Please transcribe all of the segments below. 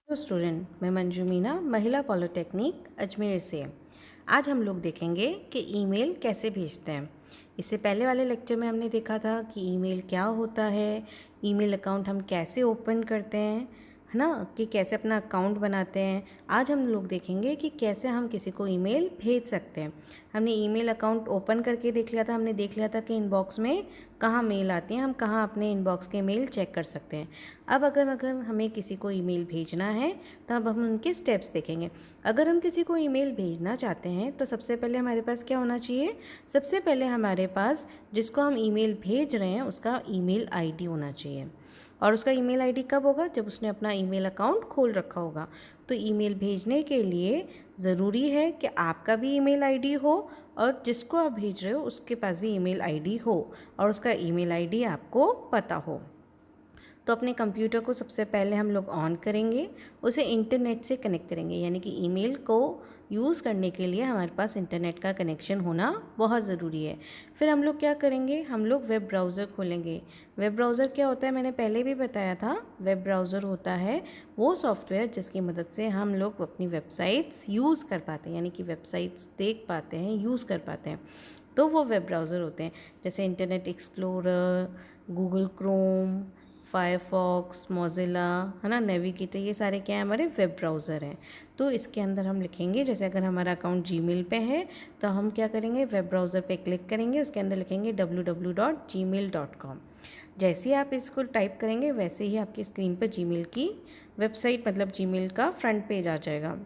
Hello student, मैं मंजू मीना महिला polytechnic Ajmer से। आज हम लोग देखेंगे कि ईमेल कैसे भेजते हैं। इससे पहले वाले लेक्चर में हमने देखा था कि ईमेल क्या होता है, ईमेल अकाउंट हम कैसे ओपन करते हैं, है ना, कि कैसे अपना अकाउंट बनाते हैं। आज हम लोग देखेंगे कि कैसे हम किसी को ईमेल भेज सकते हैं। हमने ईमेल अकाउंट ओपन करके देख लिया था, हमने देख लिया था कि इनबॉक्स में कहाँ मेल आती हैं, हम कहाँ अपने इनबॉक्स के मेल चेक कर सकते हैं। अब अगर हमें किसी को ईमेल भेजना है तो अब हम उनके स्टेप्स देखेंगे। अगर हम किसी को ईमेल भेजना चाहते हैं तो सबसे पहले हमारे पास क्या होना चाहिए? सबसे पहले हमारे पास जिसको हम ईमेल भेज रहे हैं उसका ईमेल आईडी होना चाहिए। और उसका ईमेल आईडी कब होगा? जब उसने अपना ईमेल अकाउंट खोल रखा होगा। तो ईमेल भेजने के लिए ज़रूरी है कि आपका भी ईमेल आईडी हो और जिसको आप भेज रहे हो उसके पास भी ईमेल आईडी हो और उसका ईमेल आईडी आपको पता हो। तो अपने कंप्यूटर को सबसे पहले हम लोग ऑन करेंगे, उसे इंटरनेट से कनेक्ट करेंगे, यानी कि ईमेल को यूज़ करने के लिए हमारे पास इंटरनेट का कनेक्शन होना बहुत ज़रूरी है। फिर हम लोग क्या करेंगे? हम लोग वेब ब्राउज़र खोलेंगे। वेब ब्राउज़र क्या होता है मैंने पहले भी बताया था। वेब ब्राउज़र होता है वो सॉफ्टवेयर जिसकी मदद से हम लोग अपनी वेबसाइट्स यूज़ कर पाते हैं, यानी कि वेबसाइट्स देख पाते हैं, यूज़ कर पाते हैं। तो वो वेब ब्राउज़र होते हैं जैसे internet explorer, Google Chrome, Firefox, Mozilla, है ना, नेविगेटर, ये सारे क्या है? हमारे वेब ब्राउज़र हैं। तो इसके अंदर हम लिखेंगे, जैसे अगर हमारा अकाउंट जीमेल पे है तो हम क्या करेंगे? वेब ब्राउज़र पे क्लिक करेंगे, उसके अंदर लिखेंगे www.gmail.com। जैसे ही आप इसको टाइप करेंगे वैसे ही आपकी स्क्रीन पर जीमेल की वेबसाइट मतलब जीमेल का फ्रंट पेज आ जाएगा।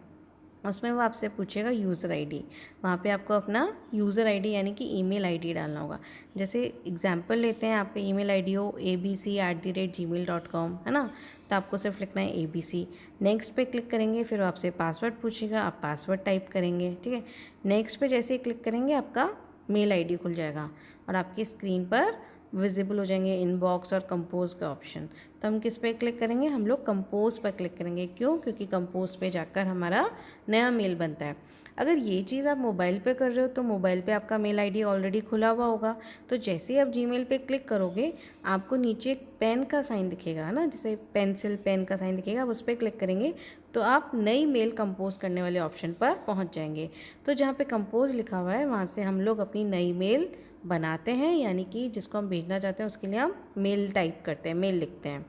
उसमें वो आपसे पूछेगा यूज़र आईडी। वहाँ पे आपको अपना यूज़र आईडी यानी कि ईमेल आईडी डालना होगा। जैसे एग्जांपल लेते हैं, आपका ईमेल आईडी हो abc@gmail.com, है ना, तो आपको सिर्फ लिखना है ABC। नेक्स्ट पे क्लिक करेंगे, फिर वो आपसे पासवर्ड पूछेगा, आप पासवर्ड टाइप करेंगे, ठीक है। नेक्स्ट पे जैसे ही क्लिक करेंगे आपका मेल आईडी खुल जाएगा और आपकी स्क्रीन पर विजिबल हो जाएंगे इनबॉक्स और कंपोज का ऑप्शन। तो हम किस पे क्लिक करेंगे? हम लोग कंपोज पर क्लिक करेंगे। क्यों? क्योंकि कंपोज पे जाकर हमारा नया मेल बनता है। अगर ये चीज़ आप मोबाइल पे कर रहे हो तो मोबाइल पे आपका मेल आईडी ऑलरेडी खुला हुआ होगा। तो जैसे ही आप जीमेल पे क्लिक करोगे आपको नीचे एक पेन का साइन दिखेगा, है ना, जैसे पेंसिल पेन का साइन दिखेगा, आप उस पर क्लिक करेंगे तो आप नई मेल कंपोज करने वाले ऑप्शन पर पहुंच जाएंगे। तो जहाँ पे कंपोज लिखा हुआ है वहाँ से हम लोग अपनी नई मेल बनाते हैं, यानी कि जिसको हम भेजना चाहते हैं उसके लिए हम मेल टाइप करते हैं, मेल लिखते हैं।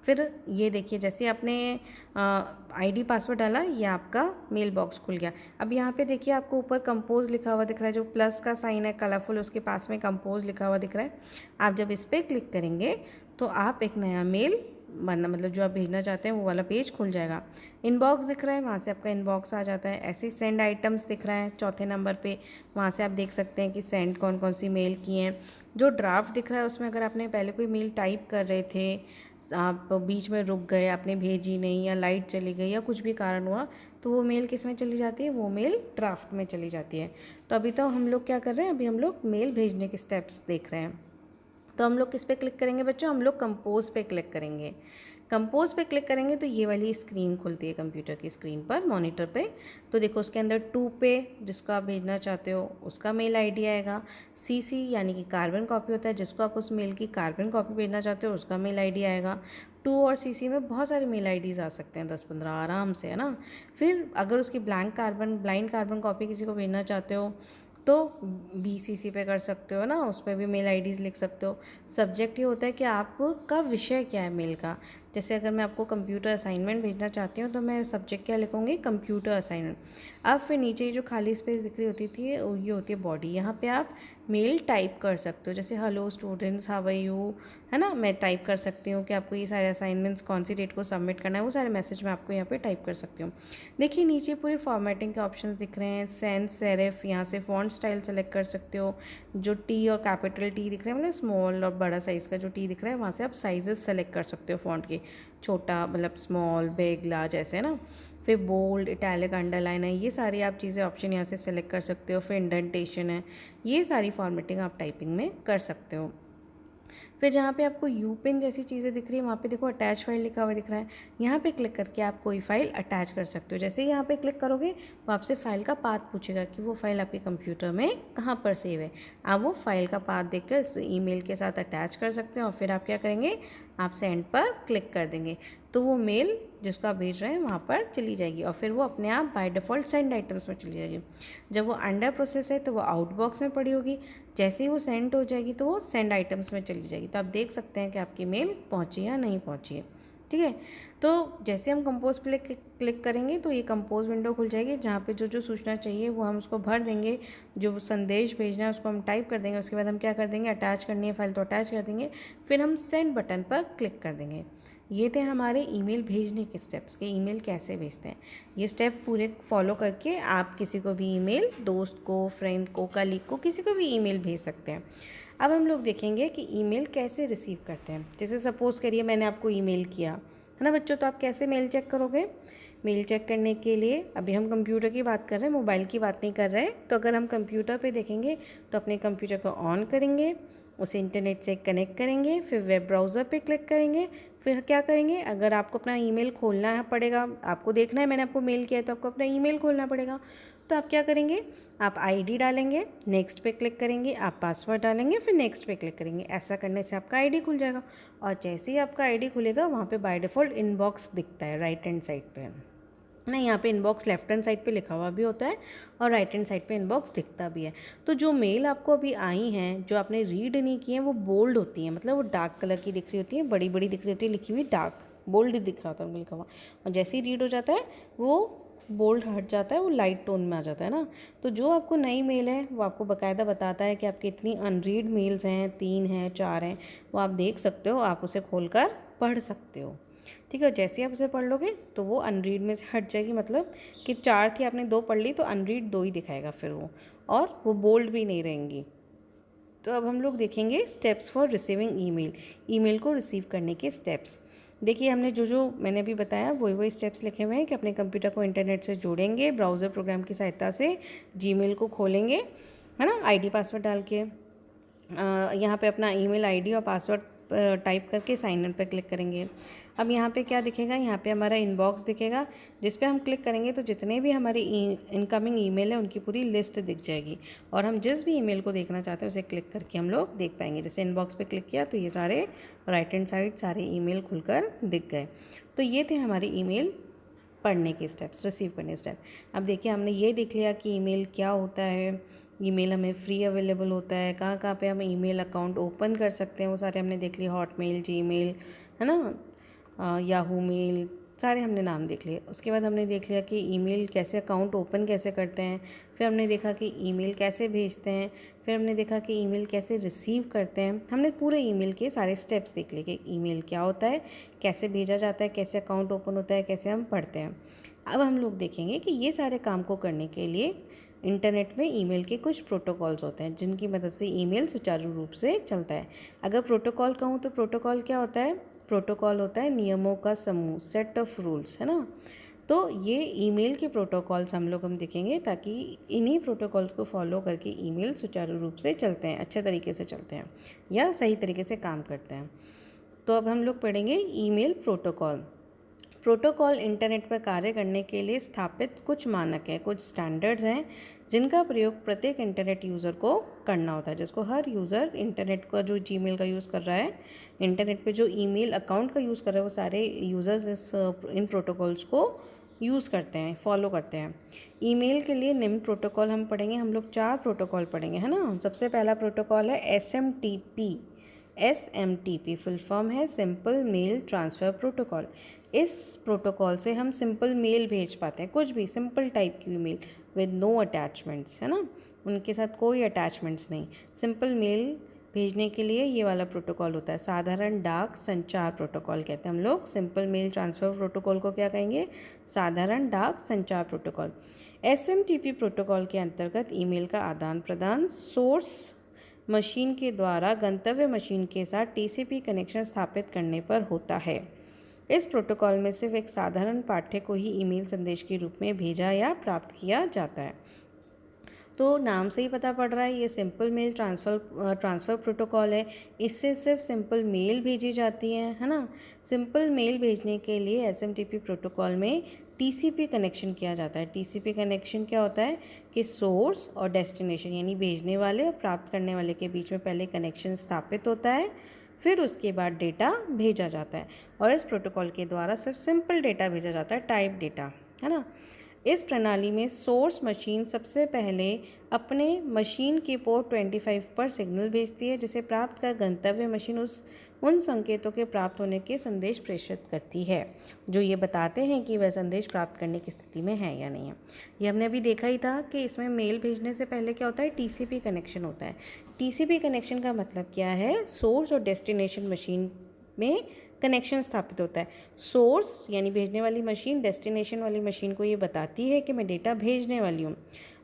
फिर ये देखिए, जैसे आपने आईडी पासवर्ड डाला, ये आपका मेल बॉक्स खुल गया। अब यहाँ पे देखिए आपको ऊपर कंपोज लिखा हुआ दिख रहा है, जो प्लस का साइन है कलरफुल, उसके पास में कंपोज लिखा हुआ दिख रहा है। आप जब इस पर क्लिक करेंगे तो आप एक नया मेल बनना मतलब जो आप भेजना चाहते हैं वो वाला पेज खुल जाएगा। इनबॉक्स दिख रहा है, वहाँ से आपका इनबॉक्स आ जाता है। ऐसे ही सेंड आइटम्स दिख रहा है चौथे नंबर पे, वहाँ से आप देख सकते हैं कि सेंड कौन कौन सी मेल की हैं। जो ड्राफ्ट दिख रहा है उसमें अगर आपने पहले कोई मेल टाइप कर रहे थे, आप बीच में रुक गए, आपने भेजी नहीं या लाइट चली गई या कुछ भी कारण हुआ, तो वो मेल किस में चली जाती है? वो मेल ड्राफ्ट में चली जाती है। तो अभी तो हम लोग क्या कर रहे हैं? अभी हम लोग मेल भेजने के स्टेप्स देख रहे हैं। तो हम लोग किस पे क्लिक करेंगे बच्चों? हम लोग कंपोज पे क्लिक करेंगे। कंपोज पे क्लिक करेंगे तो ये वाली स्क्रीन खुलती है कंप्यूटर की स्क्रीन पर, मॉनिटर पे। तो देखो उसके अंदर 2 पे जिसको आप भेजना चाहते हो उसका मेल आईडी आएगा। CC यानी कि कार्बन कॉपी होता है, जिसको आप उस मेल की कार्बन कॉपी भेजना चाहते हो उसका मेल आईडी आएगा। 2 और CC में बहुत सारे मेल आईडीज़ आ सकते हैं, 10-15 आराम से, है ना। फिर अगर उसकी ब्लाइंड कार्बन कॉपी किसी को भेजना चाहते हो तो BCC पे कर सकते हो ना, उस पर भी मेल आईडीज़ लिख सकते हो। सब्जेक्ट ये होता है कि आपका विषय क्या है मेल का। जैसे अगर मैं आपको कंप्यूटर असाइनमेंट भेजना चाहती हूँ तो मैं सब्जेक्ट क्या लिखूँगी? Computer assignment. अब फिर नीचे जो खाली स्पेस दिख रही होती थी ये होती है बॉडी। यहाँ पे आप मेल टाइप कर सकते हो, जैसे hello students how are you, है ना। मैं टाइप कर सकती हूँ कि आपको ये सारे असाइनमेंट्स कौन सी डेट को सबमिट करना है, वो सारे मैसेज मैं आपको यहाँ पे टाइप कर सकती हूँ। देखिए नीचे पूरे फॉर्मेटिंग के ऑप्शंस दिख रहे हैं। सेंस सेरेफ, यहाँ से फॉन्ट स्टाइल सेलेक्ट कर सकते हो। जो टी और कैपिटल टी दिख रहे हैं मतलब स्मॉल और बड़ा साइज़ का जो टी दिख रहा है वहाँ से आप साइजेस सेलेक्ट कर सकते हो फॉन्ट के, छोटा मतलब स्मॉल, बिग, लार्ज, ऐसे, है ना। फिर बोल्ड, इटैलिक, अंडरलाइन है, ये सारी आप चीज़ें ऑप्शन यहाँ से सेलेक्ट कर सकते हो। फिर इंडेंटेशन है, ये सारी फॉर्मेटिंग आप टाइपिंग में कर सकते हो। फिर जहाँ पे आपको यूपिन जैसी चीज़ें दिख रही है वहाँ पे देखो अटैच फाइल लिखा हुआ दिख रहा है। यहाँ पे क्लिक करके आप कोई फाइल अटैच कर सकते हो। जैसे ही यहाँ पे क्लिक करोगे वो आपसे फाइल का पाथ पूछेगा कि वो फाइल आपके कंप्यूटर में कहाँ पर सेव है। आप वो फाइल का पाथ देखकर इस ईमेल के साथ अटैच कर सकते हो और फिर आप क्या करेंगे? आप सेंड पर क्लिक कर देंगे तो वो मेल जिसको आप भेज रहे हैं वहाँ पर चली जाएगी और फिर वो अपने आप बाय डिफ़ॉल्ट सेंड आइटम्स में चली जाएगी। जब वो अंडर प्रोसेस है तो वो आउट बॉक्स में पड़ी होगी, जैसे ही वो सेंड हो जाएगी तो वो सेंड आइटम्स में चली जाएगी। तो आप देख सकते हैं कि आपकी मेल पहुँची या नहीं पहुँची है। ठीक है, तो जैसे हम कंपोज पे क्लिक करेंगे तो ये कंपोज विंडो खुल जाएगी जहाँ पे जो जो सूचना चाहिए वो हम उसको भर देंगे, जो संदेश भेजना है उसको हम टाइप कर देंगे। उसके बाद हम क्या कर देंगे, अटैच करनी है फाइल तो अटैच कर देंगे, फिर हम सेंड बटन पर क्लिक कर देंगे। ये थे हमारे ईमेल भेजने के स्टेप्स कि ईमेल कैसे भेजते हैं। ये स्टेप पूरे फॉलो करके आप किसी को भी ईमेल, दोस्त को, फ्रेंड को, कलीग को, किसी को भी ईमेल भेज सकते हैं। अब हम लोग देखेंगे कि ईमेल कैसे रिसीव करते हैं। जैसे सपोज़ करिए मैंने आपको ईमेल किया है ना बच्चों, तो आप कैसे मेल चेक करोगे? मेल चेक करने के लिए अभी हम कंप्यूटर की बात कर रहे हैं, मोबाइल की बात नहीं कर रहे हैं। तो अगर हम कंप्यूटर पे देखेंगे तो अपने कंप्यूटर को ऑन करेंगे, उसे इंटरनेट से कनेक्ट करेंगे, फिर वेब ब्राउज़र पे क्लिक करेंगे, फिर क्या करेंगे, अगर आपको अपना ईमेल खोलना पड़ेगा, आपको देखना है मैंने आपको मेल किया है तो आपको अपना ईमेल खोलना पड़ेगा। तो आप क्या करेंगे, आप आईडी डालेंगे, नेक्स्ट पे क्लिक करेंगे, आप पासवर्ड डालेंगे, फिर नेक्स्ट पे क्लिक करेंगे। ऐसा करने से आपका आईडी खुल जाएगा और जैसे ही आपका आईडी खुलेगा वहाँ पे बाय डिफ़ॉल्ट इनबॉक्स दिखता है राइट हैंड साइड पे। नहीं, यहाँ पे इनबॉक्स लेफ्ट हैंड साइड पे लिखा हुआ भी होता है और राइट हैंड साइड पे इनबॉक्स दिखता भी है। तो जो मेल आपको अभी आई हैं, जो आपने रीड नहीं की हैं, वो बोल्ड होती हैं, मतलब वो डार्क कलर की दिख रही होती हैं, बड़ी बड़ी दिख रही होती है, लिखी हुई डार्क, बोल्ड दिख रहा होता है उनका लिखा हुआ। और जैसे ही रीड हो जाता है वो बोल्ड हट जाता है, वो लाइट टोन में आ जाता है ना। तो जो आपको नई मेल है वो आपको बाकायदा बताता है कि आपकी इतनी अनरीड मेल्स हैं, 3 हैं, 4 हैं, वो आप देख सकते हो, आप उसे खोलकर पढ़ सकते हो। ठीक है, जैसे ही आप उसे पढ़ लोगे तो वो अनरीड में से हट जाएगी, मतलब कि 4 थी आपने 2 पढ़ ली तो अनरीड 2 ही दिखाएगा फिर वो, और वो बोल्ड भी नहीं रहेंगी। तो अब हम लोग देखेंगे steps for receiving email, email को रिसीव करने के स्टेप्स। देखिए हमने जो जो मैंने अभी बताया वही स्टेप्स लिखे हुए हैं कि अपने कंप्यूटर को इंटरनेट से जोड़ेंगे, ब्राउज़र प्रोग्राम की सहायता से जीमेल को खोलेंगे, है ना, आईडी पासवर्ड डाल के यहाँ पे अपना ईमेल आईडी और पासवर्ड टाइप करके साइन इन पर क्लिक करेंगे। अब यहाँ पे क्या दिखेगा, यहाँ पे हमारा इनबॉक्स दिखेगा, जिस पे हम क्लिक करेंगे तो जितने भी हमारे इनकमिंग ईमेल है उनकी पूरी लिस्ट दिख जाएगी और हम जिस भी ईमेल को देखना चाहते हैं उसे क्लिक करके हम लोग देख पाएंगे। जैसे इनबॉक्स पे क्लिक किया तो ये सारे राइट हैंड साइड सारे ईमेल खुलकर दिख गए। तो ये थे हमारे ईमेल पढ़ने के स्टेप्स, रिसीव करने स्टेप। अब देखिए हमने ये देख लिया कि ईमेल क्या होता है, ईमेल हमें फ्री अवेलेबल होता है, कहाँ कहाँ पे हम ईमेल अकाउंट ओपन कर सकते हैं वो सारे हमने देख लिए, हॉटमेल, जीमेल, है ना, याहू मेल, सारे हमने नाम देख लिए। उसके बाद हमने देख लिया कि ईमेल कैसे अकाउंट ओपन कैसे करते हैं, फिर हमने देखा कि ईमेल कैसे भेजते हैं, फिर हमने देखा कि ईमेल कैसे रिसीव करते हैं। हमने पूरे ईमेल के सारे स्टेप्स देख लिए कि ईमेल क्या होता है, कैसे भेजा जाता है, कैसे अकाउंट ओपन होता है, कैसे हम पढ़ते हैं। अब हम लोग देखेंगे कि ये सारे काम को करने के लिए इंटरनेट में ईमेल के कुछ प्रोटोकॉल्स होते हैं जिनकी मदद से ईमेल सुचारू रूप से चलता है। अगर प्रोटोकॉल कहूँ तो प्रोटोकॉल क्या होता है, प्रोटोकॉल होता है नियमों का समूह, सेट ऑफ रूल्स, है ना। तो ये ईमेल के प्रोटोकॉल्स हम देखेंगे ताकि इन्हीं प्रोटोकॉल्स को फॉलो करके ईमेल सुचारू रूप से चलते हैं, अच्छे तरीके से चलते हैं या सही तरीके से काम करते हैं। तो अब हम लोग पढ़ेंगे ईमेल प्रोटोकॉल। प्रोटोकॉल इंटरनेट पर कार्य करने के लिए स्थापित कुछ मानक हैं, कुछ स्टैंडर्ड्स हैं जिनका प्रयोग प्रत्येक इंटरनेट यूज़र को करना होता है। जिसको हर यूज़र इंटरनेट का जो जीमेल का यूज़ कर रहा है, इंटरनेट पे जो ईमेल अकाउंट का यूज़ कर रहा है, वो सारे यूज़र्स इन प्रोटोकॉल्स को यूज़ करते हैं, फॉलो करते हैं। ईमेल के लिए निम्न प्रोटोकॉल हम पढ़ेंगे, हम लोग 4 प्रोटोकॉल पढ़ेंगे, है ना। सबसे पहला प्रोटोकॉल है SMTP फुल फॉर्म है सिंपल मेल ट्रांसफ़र प्रोटोकॉल। इस प्रोटोकॉल से हम सिंपल मेल भेज पाते हैं, कुछ भी सिंपल टाइप की मेल विद नो अटैचमेंट्स, है ना, उनके साथ कोई अटैचमेंट्स नहीं। सिंपल मेल भेजने के लिए ये वाला प्रोटोकॉल होता है, साधारण डाक संचार प्रोटोकॉल कहते हैं हम लोग। सिंपल मेल ट्रांसफ़र प्रोटोकॉल को क्या कहेंगे, साधारण डाक संचार प्रोटोकॉल। SMTP प्रोटोकॉल के अंतर्गत ईमेल का आदान प्रदान सोर्स मशीन के द्वारा गंतव्य मशीन के साथ TCP कनेक्शन स्थापित करने पर होता है। इस प्रोटोकॉल में सिर्फ एक साधारण पाठ्य को ही ईमेल संदेश के रूप में भेजा या प्राप्त किया जाता है। तो नाम से ही पता पड़ रहा है ये सिंपल मेल ट्रांसफ़र प्रोटोकॉल है। इससे सिर्फ सिंपल मेल भेजी जाती है ना। सिंपल मेल भेजने के लिए SMTP प्रोटोकॉल में TCP कनेक्शन किया जाता है। TCP कनेक्शन क्या होता है कि सोर्स और डेस्टिनेशन यानी भेजने वाले और प्राप्त करने वाले के बीच में पहले कनेक्शन स्थापित होता है, फिर उसके बाद डेटा भेजा जाता है और इस प्रोटोकॉल के द्वारा सिर्फ सिंपल डेटा भेजा जाता है, टाइप डेटा, है ना। इस प्रणाली में सोर्स मशीन सबसे पहले अपने मशीन के पोर्ट 25 पर सिग्नल भेजती है, जिसे प्राप्त कर गंतव्य मशीन उन संकेतों के प्राप्त होने के संदेश प्रेषित करती है जो ये बताते हैं कि वह संदेश प्राप्त करने की स्थिति में है या नहीं है। ये हमने अभी देखा ही था कि इसमें मेल भेजने से पहले क्या होता है, टीसीपी कनेक्शन होता है। टीसीपी कनेक्शन का मतलब क्या है, सोर्स और डेस्टिनेशन मशीन में कनेक्शन स्थापित होता है। सोर्स यानी भेजने वाली मशीन डेस्टिनेशन वाली मशीन को ये बताती है कि मैं डेटा भेजने वाली हूँ।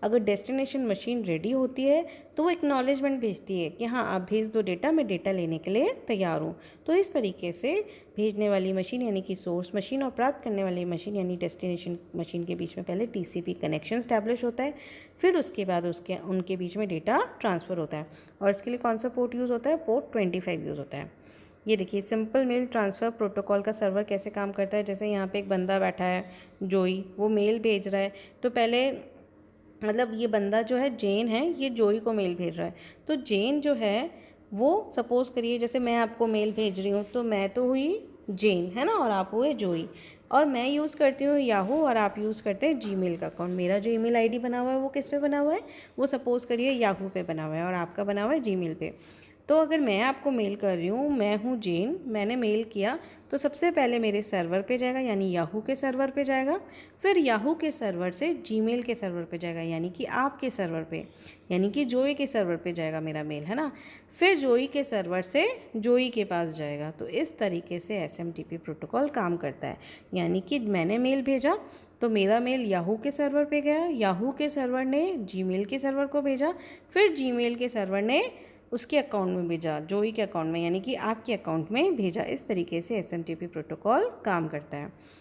अगर डेस्टिनेशन मशीन रेडी होती है तो वो एक्नॉलेजमेंट भेजती है कि हाँ आप भेज दो डेटा, मैं डेटा लेने के लिए तैयार हूँ। तो इस तरीके से भेजने वाली मशीन यानी कि सोर्स मशीन और प्राप्त करने वाली मशीन यानी डेस्टिनेशन मशीन के बीच में पहले टीसीपी कनेक्शन स्टैब्लिश होता है, फिर उसके बाद उनके बीच में डेटा ट्रांसफ़र होता है। और इसके लिए कौन सा पोर्ट यूज़ होता है, पोर्ट 25 यूज़ होता है। ये देखिए सिंपल मेल ट्रांसफ़र प्रोटोकॉल का सर्वर कैसे काम करता है। जैसे यहाँ पे एक बंदा बैठा है जोई, वो मेल भेज रहा है, तो पहले मतलब ये बंदा जो है जेन है, ये जोई को मेल भेज रहा है। तो जेन जो है वो सपोज़ करिए जैसे मैं आपको मेल भेज रही हूँ, तो मैं तो हुई जेन, है ना, और आप हुए जोई, और मैं यूज़ करती हूँ याहू और आप यूज़ करते हैं जीमेल का अकाउंट। मेरा जो ईमेल आईडी बना हुआ है वो किस पे बना हुआ है, वो सपोज़ करिए याहू पे बना हुआ है और आपका बना हुआ है जीमेल पे। तो अगर मैं आपको मेल कर रही हूँ, मैं हूँ जेन, मैंने मेल किया, तो सबसे पहले मेरे सर्वर पे जाएगा यानी याहू के सर्वर पे जाएगा, फिर याहू के सर्वर से जीमेल के सर्वर पे जाएगा यानी कि आपके सर्वर पे, यानी कि जोई के सर्वर पे जाएगा मेरा मेल, है ना। फिर जोई के सर्वर से जोई के पास जाएगा। तो इस तरीके से एसएमटीपी प्रोटोकॉल काम करता है। यानी कि मैंने मेल भेजा तो मेरा मेल याहू के सर्वर पे गया, याहू के सर्वर ने जीमेल के सर्वर को भेजा, फिर जीमेल के सर्वर ने उसके अकाउंट में भेजा, जोई के अकाउंट में यानी कि आपके अकाउंट में भेजा। इस तरीके से एसएमटीपी प्रोटोकॉल काम करता है।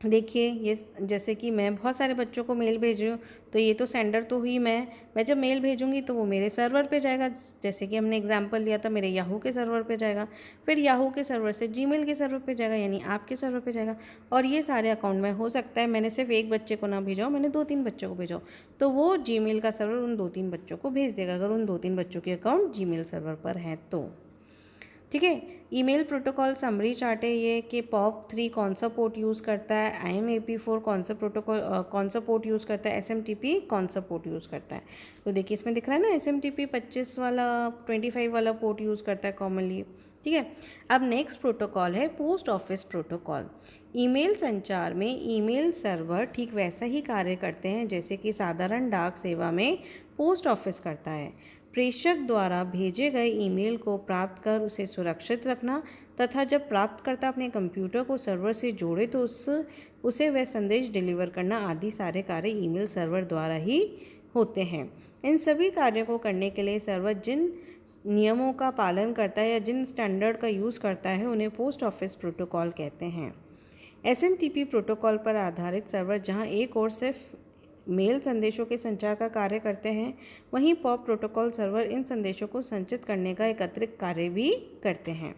देखिए ये जैसे कि मैं बहुत सारे बच्चों को मेल भेज रही हूँ, तो ये तो सेंडर तो हुई मैं जब मेल भेजूँगी तो वो मेरे सर्वर पे जाएगा। जैसे कि हमने एग्जांपल लिया था, मेरे याहू के सर्वर पे जाएगा, फिर याहू के सर्वर से जीमेल के सर्वर पे जाएगा यानी आपके सर्वर पे जाएगा। और ये सारे अकाउंट में हो सकता है मैंने सिर्फ एक बच्चे को ना भेजा हो, मैंने 2-3 बच्चों को भेजा हो, तो वो जीमेल का सर्वर उन 2-3 बच्चों को भेज देगा, अगर उन 2-3 बच्चों के अकाउंट जीमेल सर्वर पर हैं तो। ठीक है, ईमेल प्रोटोकॉल समरी चार्ट है ये कि POP3 कौन सा पोर्ट यूज़ करता है, IMAP4 कौन सा प्रोटोकॉल कौन सा पोर्ट यूज़ करता है, SMTP कौन सा पोर्ट यूज़ करता है। तो देखिए इसमें दिख रहा है ना, SMTP 25 वाला 25 वाला पोर्ट यूज़ करता है कॉमनली। ठीक है, अब नेक्स्ट प्रोटोकॉल है पोस्ट ऑफिस प्रोटोकॉल। ईमेल संचार में ईमेल सर्वर ठीक वैसा ही कार्य करते हैं जैसे कि साधारण डाक सेवा में पोस्ट ऑफिस करता है। प्रेषक द्वारा भेजे गए ईमेल को प्राप्त कर उसे सुरक्षित रखना तथा जब प्राप्तकर्ता अपने कंप्यूटर को सर्वर से जोड़े तो उसे वह संदेश डिलीवर करना आदि सारे कार्य ईमेल सर्वर द्वारा ही होते हैं। इन सभी कार्यों को करने के लिए सर्वर जिन नियमों का पालन करता है या जिन स्टैंडर्ड का यूज़ करता है उन्हें पोस्ट ऑफिस प्रोटोकॉल कहते हैं। एसएमटीपी प्रोटोकॉल पर आधारित सर्वर जहां एक ओर सिर्फ मेल संदेशों के संचार का कार्य करते हैं, वहीं पॉप प्रोटोकॉल सर्वर इन संदेशों को संचित करने का एक अतिरिक्त कार्य भी करते हैं।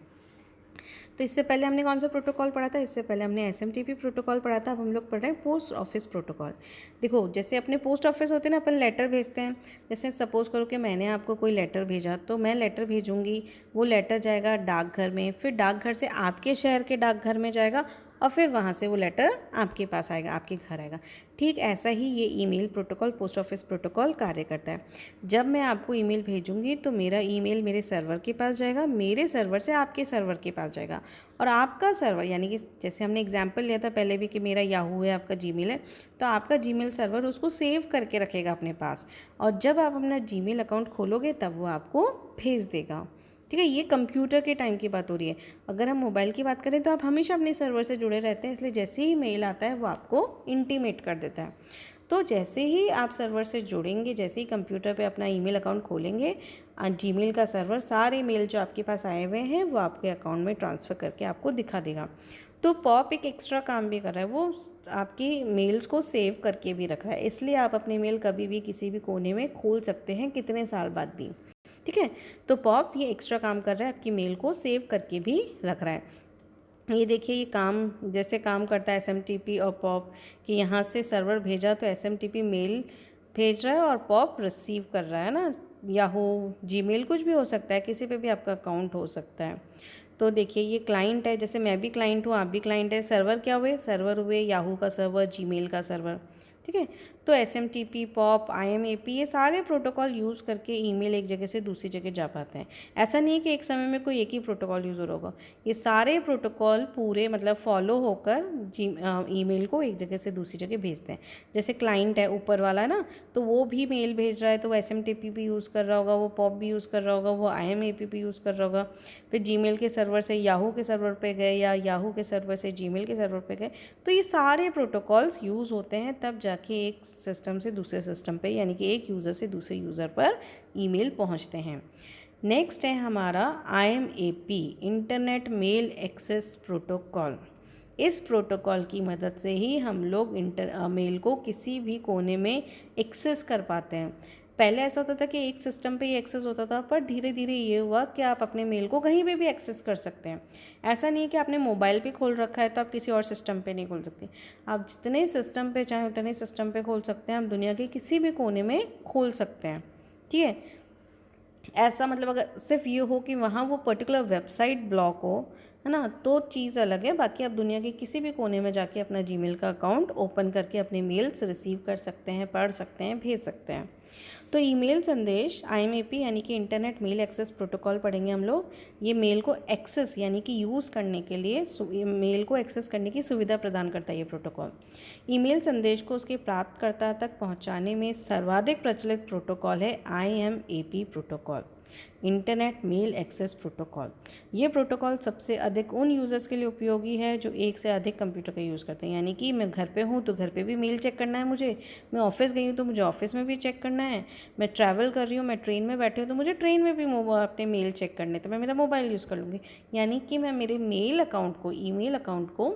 तो इससे पहले हमने कौन सा प्रोटोकॉल पढ़ा था, इससे पहले हमने एसएमटीपी प्रोटोकॉल पढ़ा था। अब हम लोग पढ़ रहे हैं पोस्ट ऑफिस प्रोटोकॉल। देखो जैसे अपने पोस्ट ऑफिस होते हैं ना, अपन लेटर भेजते हैं। जैसे सपोज़ करो कि मैंने आपको कोई लेटर भेजा, तो मैं लेटर भेजूँगी, वो लेटर जाएगा डाकघर में, फिर डाकघर से आपके शहर के डाकघर में जाएगा और फिर वहाँ से वो लेटर आपके पास आएगा, आपके घर आएगा। ठीक ऐसा ही ये email protocol post office protocol कार्य करता है। जब मैं आपको ईमेल भेजूंगी तो मेरा ईमेल मेरे सर्वर के पास जाएगा, मेरे सर्वर से आपके सर्वर के पास जाएगा, और आपका सर्वर यानी कि जैसे हमने एग्जांपल लिया था पहले भी कि मेरा याहू है, आपका जीमेल है, तो आपका जीमेल सर्वर उसको सेव करके रखेगा अपने पास, और जब आप अपना जीमेल अकाउंट खोलोगे तब वो आपको भेज देगा। ठीक है, ये कंप्यूटर के टाइम की बात हो रही है। अगर हम मोबाइल की बात करें तो आप हमेशा अपने सर्वर से जुड़े रहते हैं, इसलिए जैसे ही मेल आता है वो आपको इंटीमेट कर देता है। तो जैसे ही आप सर्वर से जुड़ेंगे, जैसे ही कंप्यूटर पे अपना ईमेल अकाउंट खोलेंगे, जीमेल का सर्वर सारे मेल जो आपके पास आए हुए हैं वो आपके अकाउंट में ट्रांसफ़र करके आपको दिखा देगा। तो पॉप एक एक्स्ट्रा काम भी कर रहा है, वो आपकी मेल्स को सेव करके भी रख रहा है, इसलिए आप अपने मेल कभी भी किसी भी कोने में खोल सकते हैं, कितने साल बाद भी। ठीक है, तो पॉप ये एक्स्ट्रा काम कर रहा है, आपकी मेल को सेव करके भी रख रहा है। ये देखिए ये काम जैसे काम करता है एसएमटीपी और पॉप, कि यहाँ से सर्वर भेजा तो एसएमटीपी मेल भेज रहा है और पॉप रिसीव कर रहा है ना, याहू, जीमेल, कुछ भी हो सकता है, किसी पे भी आपका अकाउंट हो सकता है। तो देखिए ये क्लाइंट है, जैसे मैं भी क्लाइंट हूँ, आप भी क्लाइंट है। सर्वर क्या हुए? सर्वर हुए याहू का सर्वर, जीमेल का सर्वर, ठीक है। तो SMTP, पॉप, IMAP, ये सारे प्रोटोकॉल यूज़ करके ईमेल एक जगह से दूसरी जगह जा पाते हैं। ऐसा नहीं है कि एक समय में कोई एक ही प्रोटोकॉल यूज़ हो रहा होगा, ये सारे प्रोटोकॉल पूरे मतलब फॉलो होकर ईमेल को एक जगह से दूसरी जगह भेजते हैं। जैसे क्लाइंट है ऊपर वाला ना, तो वो भी मेल भेज रहा है, तो वो SMTP भी यूज़ कर रहा होगा, वो पॉप भी यूज़ कर रहा होगा, वो IMAP भी यूज़ कर रहा होगा। फिर जीमेल के सर्वर से याहू के सर्वर पे गए, या याहू के सर्वर से जीमेल के सर्वर पे गए। तो ये सारे प्रोटोकॉल्स यूज़ होते हैं तब जाके एक सिस्टम से दूसरे सिस्टम पे, यानी कि एक यूज़र से दूसरे यूज़र पर ईमेल पहुंचते हैं। नेक्स्ट है हमारा IMAP, internet mail access protocol. इस प्रोटोकॉल की मदद से ही हम लोग मेल को किसी भी कोने में एक्सेस कर पाते हैं। पहले ऐसा होता था कि एक सिस्टम पे ही एक्सेस होता था, पर धीरे धीरे ये हुआ कि आप अपने मेल को कहीं पे भी एक्सेस कर सकते हैं। ऐसा नहीं है कि आपने मोबाइल पे खोल रखा है तो आप किसी और सिस्टम पे नहीं खोल सकते। आप जितने सिस्टम पे चाहें उतने सिस्टम पे खोल सकते हैं, आप दुनिया के किसी भी कोने में खोल सकते हैं, ठीक है। ऐसा मतलब अगर सिर्फ ये हो कि वहाँ वो पर्टिकुलर वेबसाइट ब्लॉक हो, है ना, तो चीज़ अलग है। बाकी आप दुनिया के किसी भी कोने में जाके अपना जीमेल का अकाउंट ओपन करके अपने मेल्स रिसीव कर सकते हैं, पढ़ सकते हैं, भेज सकते हैं। तो ईमेल संदेश IMAP यानी कि इंटरनेट मेल एक्सेस प्रोटोकॉल पढ़ेंगे हम लोग। ये मेल को एक्सेस यानी कि यूज़ करने के लिए मेल को एक्सेस करने की सुविधा प्रदान करता है ये प्रोटोकॉल। ईमेल संदेश को उसके प्राप्तकर्ता तक पहुंचाने में सर्वाधिक प्रचलित प्रोटोकॉल है IMAP protocol, internet mail access protocol. ये प्रोटोकॉल सबसे अधिक उन यूज़र्स के लिए उपयोगी है जो एक से अधिक कंप्यूटर का यूज़ करते हैं। यानी कि मैं घर पे हूँ तो घर पे भी मेल चेक करना है मुझे, मैं ऑफिस गई हूँ तो मुझे ऑफिस में भी चेक करना है, मैं ट्रैवल कर रही हूँ, मैं ट्रेन में बैठी हूँ तो मुझे ट्रेन में भी अपने मेल चेक करने, तो मैं मेरा मोबाइल यूज़ कर लूँगी। यानी कि मैं मेरे मेल अकाउंट को, ईमेल अकाउंट को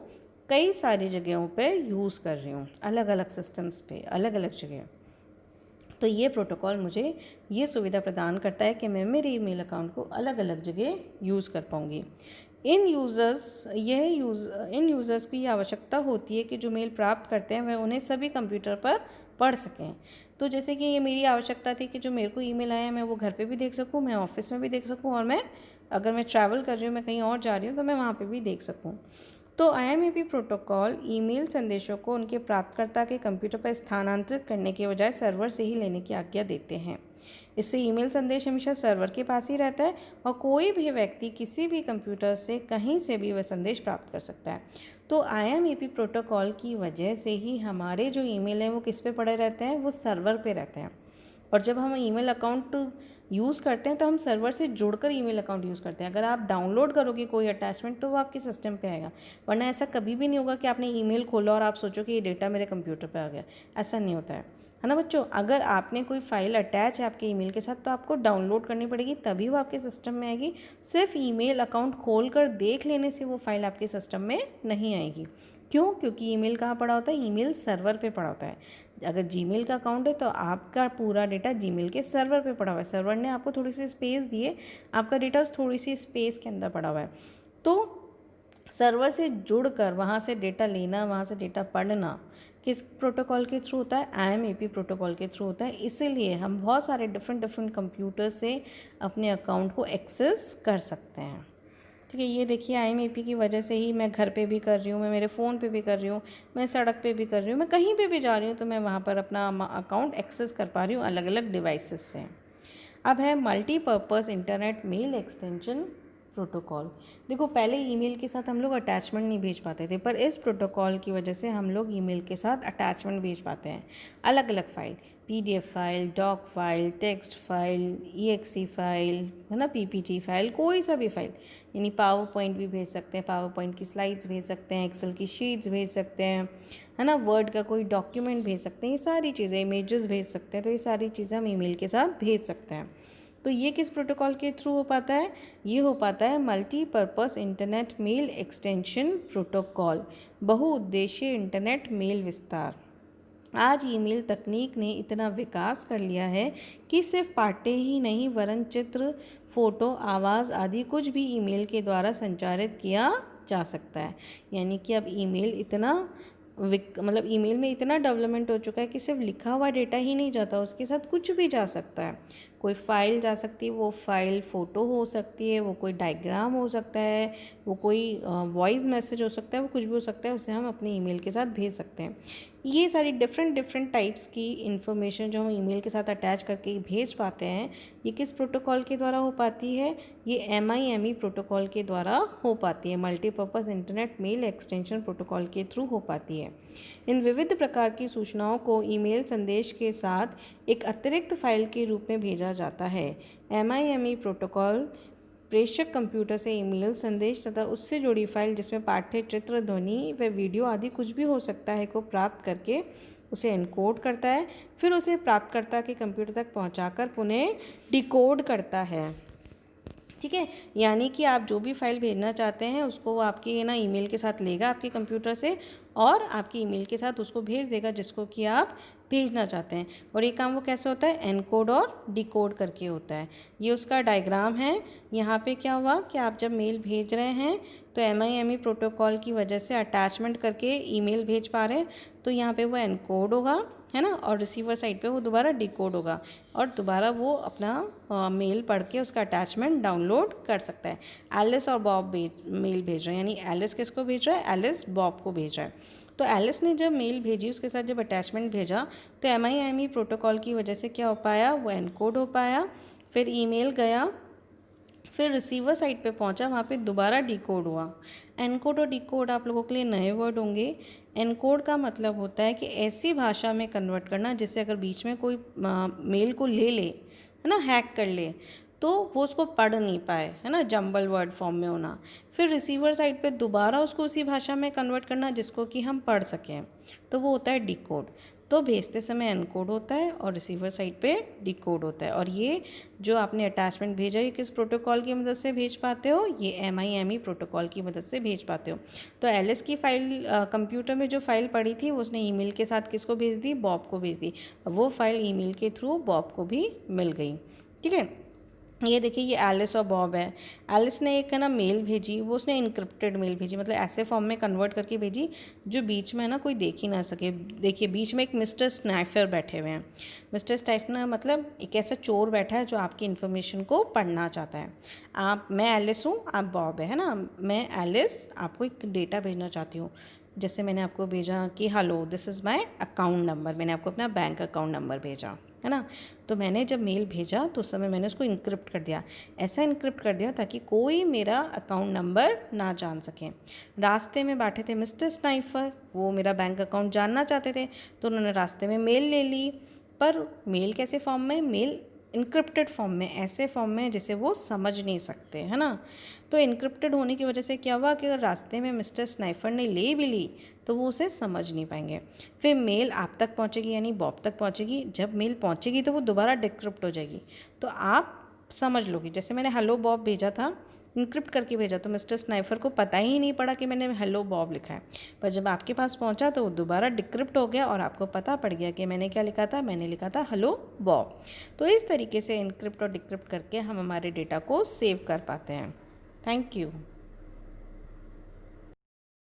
कई सारी जगहों पे यूज़ कर रही हूँ, अलग अलग सिस्टम्स पे, अलग अलग जगह। तो ये प्रोटोकॉल मुझे ये सुविधा प्रदान करता है कि मैं मेरे ईमेल अकाउंट को अलग अलग जगह यूज़ कर पाऊँगी। इन यूज़र्स की ये आवश्यकता होती है कि जो मेल प्राप्त करते हैं वह उन्हें सभी कंप्यूटर पर पढ़ सकें। तो जैसे कि ये मेरी आवश्यकता थी कि जो मेरे को ईमेल आया है मैं वो घर पे भी देख सकूँ, मैं ऑफिस में भी देख सकूँ, और मैं अगर मैं ट्रैवल कर रही हूँ, मैं कहीं और जा रही हूँ, तो मैं वहाँ पे भी देख सकूँ। तो IMAP प्रोटोकॉल ईमेल संदेशों को उनके प्राप्तकर्ता के कंप्यूटर पर स्थानांतरित करने के बजाय सर्वर से ही लेने की आज्ञा देते हैं। इससे ईमेल संदेश हमेशा सर्वर के पास ही रहता है और कोई भी व्यक्ति किसी भी कंप्यूटर से कहीं से भी वह संदेश प्राप्त कर सकता है। तो IMAP प्रोटोकॉल की वजह से ही हमारे जो ईमेल हैं वो किस पे पड़े रहते हैं? वो सर्वर पे रहते हैं। और जब हम ईमेल अकाउंट यूज़ करते हैं तो हम सर्वर से जुड़कर ईमेल अकाउंट यूज़ करते हैं। अगर आप डाउनलोड करोगे कोई अटैचमेंट तो वो आपके सिस्टम पे आएगा, वरना ऐसा कभी भी नहीं होगा कि आपने ईमेल खोला और आप सोचो कि ये डेटा मेरे कंप्यूटर पे आ गया। ऐसा नहीं होता है ना बच्चों। अगर आपने कोई फाइल अटैच है आपके ईमेल के साथ तो आपको डाउनलोड करनी पड़ेगी, तभी वो आपके सिस्टम में आएगी। सिर्फ ईमेल अकाउंट खोल कर देख लेने से वो फाइल आपके सिस्टम में नहीं आएगी। क्यों? क्योंकि ईमेल कहाँ पड़ा होता है? ईमेल सर्वर पे पड़ा होता है। अगर जीमेल का अकाउंट है तो आपका पूरा डेटा जीमेल के सर्वर पे पड़ा हुआ है। सर्वर ने आपको थोड़ी सी स्पेस दी है, आपका डेटा उस थोड़ी सी स्पेस के अंदर पड़ा हुआ है। तो सर्वर से जुड़कर वहाँ से डेटा लेना, वहाँ से डेटा पढ़ना किस प्रोटोकॉल के थ्रू होता है? IMAP प्रोटोकॉल के थ्रू होता है। इसीलिए हम बहुत सारे डिफरेंट कंप्यूटर से अपने अकाउंट को एक्सेस कर सकते हैं। ठीक है, ये देखिए IMAP की वजह से ही मैं घर पे भी कर रही हूँ, मैं मेरे फ़ोन पे भी कर रही हूँ, मैं सड़क पे भी कर रही हूँ, मैं कहीं पे भी जा रही हूँ तो मैं वहाँ पर अपना अकाउंट एक्सेस कर पा रही हूँ अलग अलग डिवाइसेस से। अब है multipurpose internet mail extension protocol. देखो पहले ईमेल के साथ हम लोग अटैचमेंट नहीं भेज पाते थे, पर इस प्रोटोकॉल की वजह से हम लोग ईमेल के साथ अटैचमेंट भेज पाते हैं। अलग अलग file, PDF file, doc file, text file, EXE file, है ना, PPT फाइल, कोई सा भी फाइल, यानी पावर पॉइंट भी भेज सकते हैं, पावर पॉइंट की स्लाइड्स भेज सकते हैं, एक्सेल की शीट्स भेज सकते हैं, है ना, वर्ड का कोई डॉक्यूमेंट भेज सकते हैं, ये सारी चीज़ें, इमेजेस भेज सकते हैं। तो ये सारी चीज़ें हम ईमेल के साथ भेज सकते हैं। तो ये किस प्रोटोकॉल के थ्रू हो पाता है? ये हो पाता है multipurpose internet mail extension protocol, बहुउद्देशीय इंटरनेट मेल विस्तार। आज ईमेल तकनीक ने इतना विकास कर लिया है कि सिर्फ पाठ्य ही नहीं वरन चित्र, फोटो, आवाज़ आदि कुछ भी ईमेल के द्वारा संचारित किया जा सकता है। यानी कि अब ईमेल इतना मतलब ईमेल में इतना डेवलपमेंट हो चुका है कि सिर्फ लिखा हुआ डेटा ही नहीं जाता, उसके साथ कुछ भी जा सकता है। कोई फाइल जा सकती है, वो फाइल फ़ोटो हो सकती है, वो कोई डायग्राम हो सकता है, वो कोई वॉइस मैसेज हो सकता है, वो कुछ भी हो सकता है, उसे हम अपने ईमेल के साथ भेज सकते हैं। ये सारी डिफरेंट टाइप्स की इन्फॉर्मेशन जो हम ईमेल के साथ अटैच करके भेज पाते हैं, ये किस प्रोटोकॉल के द्वारा हो पाती है? ये MIME प्रोटोकॉल के द्वारा हो पाती है, multipurpose internet mail extension protocol के थ्रू हो पाती है। इन विविध प्रकार की सूचनाओं को ईमेल संदेश के साथ एक अतिरिक्त फाइल के रूप में भेजा जाता है। MIME प्रोटोकॉल प्रेषक कंप्यूटर से ईमेल संदेश तथा उससे जुड़ी फाइल, जिसमें पाठ्य, चित्र, ध्वनि व वीडियो आदि कुछ भी हो सकता है, को प्राप्त करके उसे एनकोड करता है, फिर उसे प्राप्तकर्ता के कंप्यूटर तक पहुंचाकर पुनः डिकोड करता है। ठीक है, यानी कि आप जो भी फाइल भेजना चाहते हैं उसको वो आपके ना ईमेल के साथ लेगा आपके कंप्यूटर से, और आपके ईमेल के साथ उसको भेज देगा जिसको कि आप भेजना चाहते हैं। और ये काम वो कैसे होता है? एनकोड और डिकोड करके होता है। ये उसका डायग्राम है। यहाँ पे क्या हुआ कि आप जब मेल भेज रहे हैं तो MIME प्रोटोकॉल की वजह से अटैचमेंट करके ईमेल भेज पा रहे हैं, तो यहाँ पे वो एनकोड होगा, है ना, और रिसीवर साइड पे वो दोबारा डिकोड होगा और दोबारा वो अपना मेल पढ़ के उसका अटैचमेंट डाउनलोड कर सकता है। एलिस और बॉब मेल भेज रहे हैं, यानी एलिस किसको भेज रहा है? एलिस बॉब को भेज रहा है। तो एलिस ने जब मेल भेजी, उसके साथ जब अटैचमेंट भेजा, तो MIME प्रोटोकॉल की वजह से क्या हो पाया? वो एनकोड हो पाया, फिर ईमेल गया, फिर रिसीवर साइड पे पहुंचा, वहाँ पे दोबारा डिकोड हुआ। एनकोड और डिकोड आप लोगों के लिए नए वर्ड होंगे। एनकोड का मतलब होता है कि ऐसी भाषा में कन्वर्ट करना जिससे अगर बीच में कोई मेल को ले ले, है ना, हैक कर ले, तो वो उसको पढ़ नहीं पाए, है ना, जंबल वर्ड फॉर्म में होना। फिर रिसीवर साइड पे दोबारा उसको उसी भाषा में कन्वर्ट करना जिसको कि हम पढ़ सकें, तो वो होता है डिकोड। तो भेजते समय एनकोड होता है और रिसीवर साइड पे डिकोड होता है। और ये जो आपने अटैचमेंट भेजा, ये किस प्रोटोकॉल की मदद से भेज पाते हो? ये MIME प्रोटोकॉल की मदद से भेज पाते हो। तो एलिस की फाइल कंप्यूटर में जो फाइल पड़ी थी वो उसने ईमेल के साथ किसको भेज दी? बॉब को भेज दी। वो फाइल ईमेल के थ्रू बॉब को भी मिल गई। ठीक है, ये देखिए, ये एलिस और बॉब है। एलिस ने एक है ना मेल भेजी, वो उसने इनक्रिप्टेड मेल भेजी, मतलब ऐसे फॉर्म में कन्वर्ट करके भेजी जो बीच में है ना कोई देख ही ना सके। देखिए, बीच में एक मिस्टर स्नाइफर बैठे हुए हैं। मिस्टर स्नाइफर मतलब एक ऐसा चोर बैठा है जो आपकी इन्फॉर्मेशन को पढ़ना चाहता है। मैं एलिस हूँ, आप बॉब है ना। मैं एलिस आपको एक डेटा भेजना चाहती हूँ। जैसे मैंने आपको भेजा कि hello, this is my account number, मैंने आपको अपना बैंक अकाउंट नंबर भेजा, है ना। तो मैंने जब मेल भेजा तो उस समय मैंने उसको इनक्रिप्ट कर दिया। ऐसा इनक्रिप्ट कर दिया ताकि कोई मेरा अकाउंट नंबर ना जान सके। रास्ते में बैठे थे मिस्टर स्नाइफर, वो मेरा बैंक अकाउंट जानना चाहते थे, तो उन्होंने रास्ते में मेल ले ली। पर मेल कैसे फॉर्म में? मेल इनक्रिप्टेड फॉर्म में, ऐसे फॉर्म में जिसे वो समझ नहीं सकते, है ना। तो इनक्रिप्टेड होने की वजह से क्या हुआ कि अगर रास्ते में मिस्टर स्नाइफर ने ले भी ली तो वो उसे समझ नहीं पाएंगे। फिर मेल आप तक पहुंचेगी, यानी बॉब तक पहुंचेगी। जब मेल पहुंचेगी तो वो दोबारा डिक्रिप्ट हो जाएगी, तो आप समझ लोगे। जैसे मैंने हेलो बॉब भेजा था, इनक्रिप्ट करके भेजा, तो मिस्टर स्नाइफर को पता ही नहीं पड़ा कि मैंने हेलो बॉब लिखा है। पर जब आपके पास पहुंचा तो वो दोबारा डिक्रिप्ट हो गया और आपको पता पड़ गया कि मैंने क्या लिखा था? मैंने लिखा था हेलो बॉब। तो इस तरीके से इनक्रिप्ट और डिक्रिप्ट करके हम हमारे डेटा को सेव कर पाते हैं। Thank you.